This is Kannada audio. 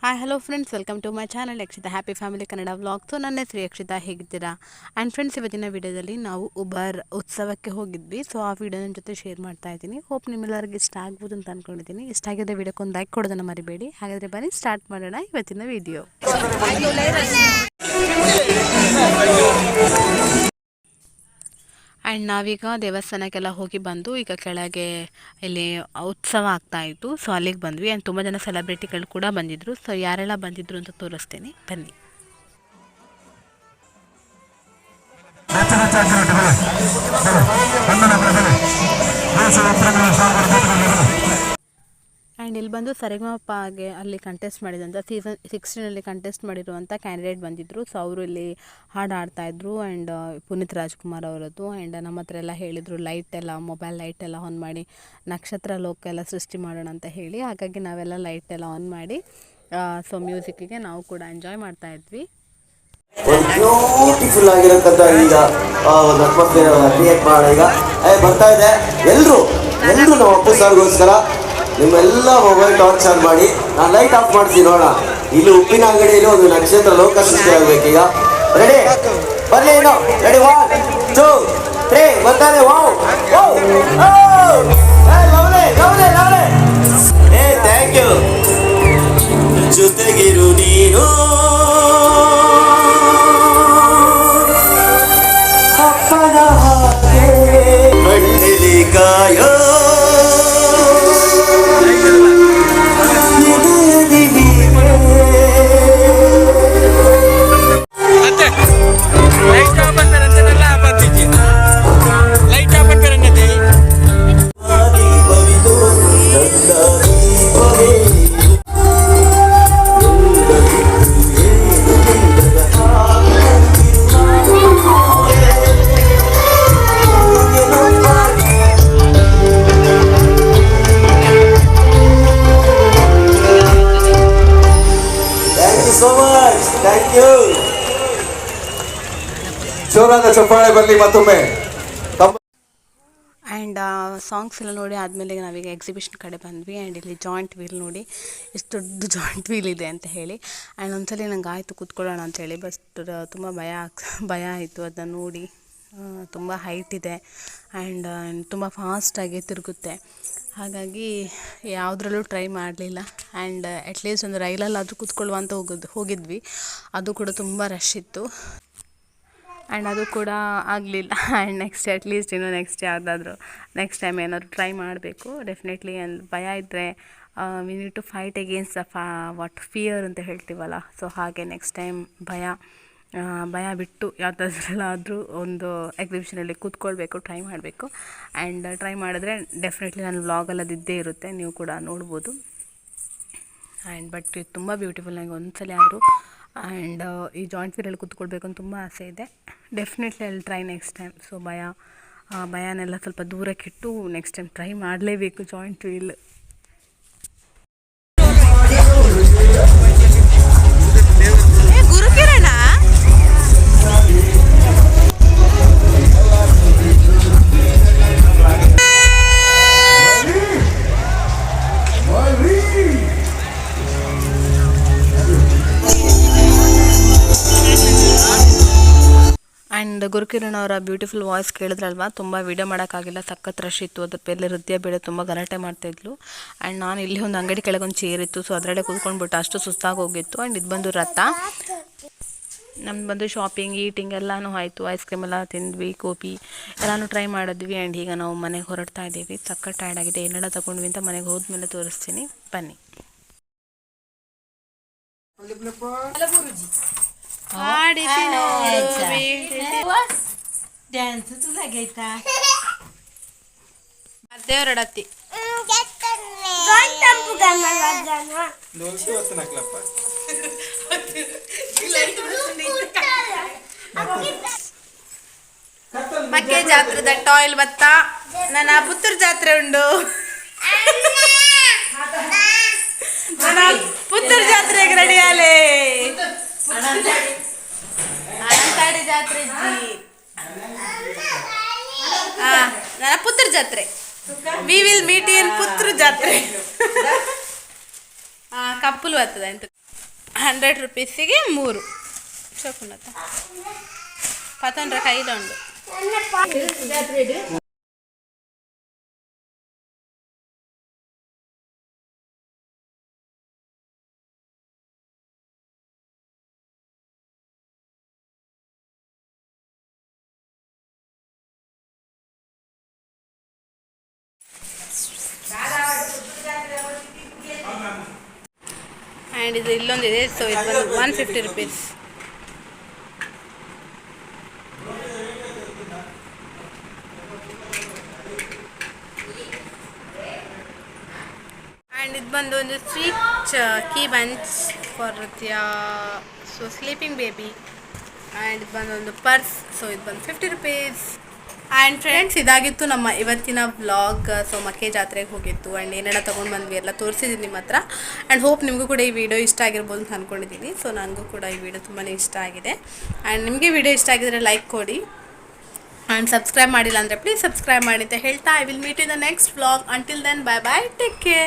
Hi hello friends, welcome to my channel Yakshita happy family Kannada vlog. So ನನ್ನ ಹೆಸರು ಯಕ್ಷಿತಾ, ಹೇಗಿದ್ದೀರಾ? ಆ್ಯಂಡ್ ಫ್ರೆಂಡ್ಸ್, ಇವತ್ತಿನ ವಿಡಿಯೋದಲ್ಲಿ ನಾವು ಉಬರ್ ಉತ್ಸವಕ್ಕೆ ಹೋಗಿದ್ವಿ. ಸೊ ಆ ವಿಡಿಯೋ ನನ್ನ ಜೊತೆ ಶೇರ್ ಮಾಡ್ತಾ ಇದ್ದೀನಿ. ಹೋಪ್ ನಿಮ್ಮೆಲ್ಲರಿಗೂ ಇಷ್ಟ ಆಗ್ಬೋದು ಅಂತ ಅಂದ್ಕೊಂಡಿದ್ದೀನಿ. ಇಷ್ಟ ಆಗಿದ್ರೆ ವಿಡಿಯೋಕ್ಕೊಂದು ಲೈಕ್ ಕೊಡೋದನ್ನು ಮರಿಬೇಡಿ. ಹಾಗಾದರೆ ಬನ್ನಿ ಸ್ಟಾರ್ಟ್ ಮಾಡೋಣ ಇವತ್ತಿನ ವಿಡಿಯೋ. ಆ್ಯಂಡ್ ನಾವೀಗ ದೇವಸ್ಥಾನಕ್ಕೆಲ್ಲ ಹೋಗಿ ಬಂದು ಈಗ ಕೆಳಗೆ ಇಲ್ಲಿ ಉತ್ಸವ ಆಗ್ತಾಯಿತ್ತು. ಸೊ ಅಲ್ಲಿಗೆ ಬಂದ್ವಿ. ಆ್ಯಂಡ್ ತುಂಬ ಜನ ಸೆಲೆಬ್ರಿಟಿಗಳು ಕೂಡ ಬಂದಿದ್ದರು. ಸೊ ಯಾರೆಲ್ಲ ಬಂದಿದ್ರು ಅಂತ ತೋರಿಸ್ತೇನೆ, ಬನ್ನಿ. ಆ್ಯಂಡ್ ಇಲ್ಲಿ ಬಂದು ಸರಿಗಮಪಗೆ ಅಲ್ಲಿ ಕಂಟೆಸ್ಟ್ ಮಾಡಿದಂಥ ಸೀಸನ್ 16 ಕಂಟೆಸ್ಟ್ ಮಾಡಿರುವಂಥ ಕ್ಯಾಂಡಿಡೇಟ್ ಬಂದಿದ್ದರು. ಸೊ ಅವರು ಇಲ್ಲಿ ಹಾಡು ಆಡ್ತಾಯಿದ್ರು. ಆ್ಯಂಡ್ ಪುನೀತ್ ರಾಜ್ಕುಮಾರ್ ಅವರದ್ದು. ಆ್ಯಂಡ್ ನಮ್ಮ ಹತ್ರ ಎಲ್ಲ ಹೇಳಿದರು ಮೊಬೈಲ್ ಲೈಟ್ ಎಲ್ಲ ಆನ್ ಮಾಡಿ ನಕ್ಷತ್ರ ಲೋಕ ಎಲ್ಲ ಸೃಷ್ಟಿ ಮಾಡೋಣ ಅಂತ ಹೇಳಿ. ಹಾಗಾಗಿ ನಾವೆಲ್ಲ ಲೈಟ್ ಎಲ್ಲ ಆನ್ ಮಾಡಿ ಸೊ ಮ್ಯೂಸಿಕ್ಕಿಗೆ ನಾವು ಕೂಡ ಎಂಜಾಯ್ ಮಾಡ್ತಾಯಿದ್ವಿ. ಬ್ಯೂಟಿಫುಲ್ ಆಗಿರತಕ್ಕಂಥ ಈಗ ಒಂದು ಅಟ್ಮಾಸ್ಫಿಯರ್ ಕ್ರಿಯೇಟ್ ಮಾಡೋಣ. ಈಗ ಬರ್ತಾ ಇದೆ. ಎಲ್ಲರೂ ನಮ್ಮ ಅಪ್ಪು ಸರ್ಗೋಸ್ಕರ ನಿಮ್ಮೆಲ್ಲ ಮೊಬೈಲ್ ಟಾರ್ಚ್ ಆನ್ ಮಾಡಿ. ನಾನು ಲೈಟ್ ಆಫ್ ಮಾಡ್ತೀನಿ ನೋಡೋಣ. ಇಲ್ಲಿ ಉಪ್ಪಿನ ಅಂಗಡಿಯಲ್ಲಿ ಒಂದು ನಕ್ಷತ್ರ ಲೋಕ ಸೃಷ್ಟಿ ಆಗ್ಬೇಕೀಗ. ರೆಡಿ? ಬರ್ಲಿ ಏನು? ರೆಡಿ? 1 2 3 ಬರ್ತಾನೆ. Thank you. ಜೊತೆಗಿರು ನೀನು ಕಾಯೋ ಜೋರಾದ ಚಪ್ಪಾಳೆ ಬರಲಿ ಮತ್ತೊಮ್ಮೆ. ಆ್ಯಂಡ್ ಸಾಂಗ್ಸ್ ಎಲ್ಲ ನೋಡಿ ಆದಮೇಲೆ ನಾವೀಗ ಎಕ್ಸಿಬಿಷನ್ ಕಡೆ ಬಂದ್ವಿ. ಆ್ಯಂಡ್ ಇಲ್ಲಿ ಜಾಯಿಂಟ್ ವೀಲ್ ನೋಡಿ ಎಷ್ಟು ದೊಡ್ಡ ಜಾಯಿಂಟ್ ವೀಲ್ ಇದೆ ಅಂತ ಹೇಳಿ. ಆ್ಯಂಡ್ ಒಂದ್ಸಲ ನಂಗೆ ಆಯಿತು ಕೂತ್ಕೊಳ್ಳೋಣ ಅಂಥೇಳಿ. ಬಟ್ ತುಂಬ ಭಯ ಆಯಿತು ಅದನ್ನು ನೋಡಿ. ತುಂಬ ಹೈಟ್ ಇದೆ ಆ್ಯಂಡ್ ತುಂಬ ಫಾಸ್ಟಾಗಿ ತಿರುಗುತ್ತೆ. ಹಾಗಾಗಿ ಯಾವುದ್ರಲ್ಲೂ ಟ್ರೈ ಮಾಡಲಿಲ್ಲ. ಆ್ಯಂಡ್ ಅಟ್ಲೀಸ್ಟ್ ಒಂದು ರೈಲಲ್ಲಾದರೂ ಕೂತ್ಕೊಳ್ಳುವ ಅಂತ ಹೋಗಿದ್ವಿ. ಅದು ಕೂಡ ತುಂಬ ರಶ್ ಇತ್ತು. ಆ್ಯಂಡ್ ಅದು ಕೂಡ ಆಗಲಿಲ್ಲ. ಆ್ಯಂಡ್ ಅಟ್ಲೀಸ್ಟ್ ನೆಕ್ಸ್ಟ್ ಟೈಮ್ ಏನಾದರೂ ಟ್ರೈ ಮಾಡಬೇಕು ಡೆಫಿನೆಟ್ಲಿ. ಆ್ಯಂಡ್ ಭಯ ಇದ್ದರೆ we need to fight against fear ಅಂತ ಹೇಳ್ತೀವಲ್ಲ. ಸೊ ಹಾಗೆ ನೆಕ್ಸ್ಟ್ ಟೈಮ್ ಭಯ ಬಿಟ್ಟು ಯಾವುದಾದ್ರಲ್ಲಾದರೂ ಒಂದು ಎಕ್ಸಿಬಿಷನಲ್ಲಿ ಕೂತ್ಕೊಳ್ಬೇಕು, ಟ್ರೈ ಮಾಡಬೇಕು. ಆ್ಯಂಡ್ ಟ್ರೈ ಮಾಡಿದ್ರೆ ಡೆಫಿನೆಟ್ಲಿ ನನ್ನ ವ್ಲಾಗಲ್ಲಿ ಅದು ಇದ್ದೇ ಇರುತ್ತೆ, ನೀವು ಕೂಡ ನೋಡ್ಬೋದು. ಆ್ಯಂಡ್ ಬಟ್ ಇದು ತುಂಬ ಬ್ಯೂಟಿಫುಲ್. ನನಗೆ ಒಂದ್ಸಲ ಆದರೂ ಆ್ಯಂಡ್ ಈ ಜಾಯಿಂಟ್ ವೀಲಲ್ಲಿ ಕೂತ್ಕೊಳ್ಬೇಕು ಅಂತ ತುಂಬ ಆಸೆ ಇದೆ. ಡೆಫಿನೆಟ್ಲಿ ಅಲ್ಲಿ ಟ್ರೈ ನೆಕ್ಸ್ಟ್ ಟೈಮ್. ಸೊ ಭಯನೆಲ್ಲ ಸ್ವಲ್ಪ ದೂರಕ್ಕಿಟ್ಟು ನೆಕ್ಸ್ಟ್ ಟೈಮ್ ಟ್ರೈ ಮಾಡಲೇಬೇಕು ಜಾಯಿಂಟ್ ವೀಲ್. ಗುರುಕಿರಣ ಆ್ಯಂಡ್ ಗುರುಕಿರಣ್ ಅವರ ಬ್ಯೂಟಿಫುಲ್ ವಾಯ್ಸ್ ಕೇಳಿದ್ರಲ್ವ. ತುಂಬ ವೀಡಿಯೋ ಮಾಡೋಕ್ಕಾಗಿಲ್ಲ, ಸಖತ್ ರಶ್ ಇತ್ತು. ಅದ್ರ ಮೇಲೆ ಹೃದಯ ಬೇಳೆ ತುಂಬ ಗಲಾಟೆ ಮಾಡ್ತಾಯಿದ್ಲು. ಆ್ಯಂಡ್ ನಾನು ಇಲ್ಲಿ ಒಂದು ಅಂಗಡಿ ಕೆಳಗೆ ಒಂದು ಚೇರ್ ಇತ್ತು, ಸೊ ಅದರಲ್ಲೇ ಕೂತ್ಕೊಂಡ್ಬಿಟ್ಟು ಅಷ್ಟು ಸುಸ್ತಾಗಿ ಹೋಗಿತ್ತು. ಆ್ಯಂಡ್ ಇದು ಬಂದು ರಥ. ನಮ್ದು ಬಂದು ಶಾಪಿಂಗ್ ಈಟಿಂಗ್ ಎಲ್ಲನೂ ಆಯಿತು. ಐಸ್ ಕ್ರೀಮ್ ಎಲ್ಲ ತಿಂದ್ವಿ, ಕಾಫಿ ಎಲ್ಲನೂ ಟ್ರೈ ಮಾಡಿದ್ವಿ. ಆ್ಯಂಡ್ ಈಗ ನಾವು ಮನೆಗೆ ಹೊರಡ್ತಾ ಇದ್ದೀವಿ. ಸಖತ್ ಟೈರ್ಡ್ ಆಗಿದೆ. ಏನೆಲ್ಲ ತಗೊಂಡ್ವಿ ಅಂತ ಮನೆಗೆ ಹೋದ್ಮೇಲೆ ತೋರಿಸ್ತೀನಿ, ಬನ್ನಿ. ದೇವರಡತ್ತಿ ಮಕ್ಕೆ ಜಾತ್ರೆ ದಟ್ಟ ಆಯಿಲ್ ಬತ್ತ. ನನ್ನ ಪುತ್ತೂರು ಜಾತ್ರೆ ಉಂಡು. ನನ್ನ ಪುತ್ತೂರು ಜಾತ್ರೆಗೆ ರೆಡಿ ಆಲೆ. ಅನಂತಾಡಿ ಜಾತ್ರೆ ನನ್ನ ಪುತ್ತೂರು ಜಾತ್ರೆ. ವಿ ವಿಲ್ ಮೀಟ್ ಇನ್ ಪುತ್ತೂರು ಜಾತ್ರೆ. ಕಪ್ಪಲು ಬರ್ತದೆ ಅಂತ. 100 ರುಪೀಸಿಗೆ 3 ಚೋಕುನತ್ತ ಪತಂಡ್ರ ಕೈಲುಂಡು. ಆ್ಯಂಡ್ ಇದು ಇಲ್ಲೊಂದಿದೆ, ಸೊ ಇದು ಬಂದು 150 ರುಪೀಸ್. ಆ್ಯಂಡ್ ಇದು ಬಂದು ಒಂದು sweet key bunch for so sleeping baby. And ಇದು ಬಂದು ಒಂದು ಪರ್ಸ್, ಸೊ ಇದು ಬಂದು 50 ರುಪೀಸ್. ಆ್ಯಂಡ್ ಫ್ರೆಂಡ್ಸ್, ಇದಾಗಿತ್ತು ನಮ್ಮ ಇವತ್ತಿನ ವ್ಲಾಗ್. ಸೊ ಮಕ್ಕೆ ಜಾತ್ರೆಗೆ ಹೋಗಿತ್ತು ಆ್ಯಂಡ್ ಏನೆಲ್ಲ ತೊಗೊಂಡು ಬಂದ್ವಿ ಎಲ್ಲ ತೋರಿಸಿದ್ದೀನಿ ನಿಮ್ಮ ಹತ್ರ. ಆ್ಯಂಡ್ ಹೋಪ್ ನಿಮಗೂ ಕೂಡ ಈ ವಿಡಿಯೋ ಇಷ್ಟ ಆಗಿರ್ಬೋದು ಅಂತ ಅಂದ್ಕೊಂಡಿದ್ದೀನಿ. ಸೊ ನನಗೂ ಕೂಡ ಈ ವಿಡಿಯೋ ತುಂಬಾ ಇಷ್ಟ ಆಗಿದೆ. ಆ್ಯಂಡ್ ನಿಮಗೆ ವಿಡಿಯೋ ಇಷ್ಟ ಆಗಿದ್ರೆ ಲೈಕ್ ಕೊಡಿ ಆ್ಯಂಡ್ ಸಬ್ಸ್ಕ್ರೈಬ್ ಮಾಡಿಲ್ಲ ಅಂದರೆ ಪ್ಲೀಸ್ ಸಬ್ಸ್ಕ್ರೈಬ್ ಮಾಡಿ ಅಂತ ಹೇಳ್ತಾ, I will meet in the next vlog. Until then, bye bye, take care.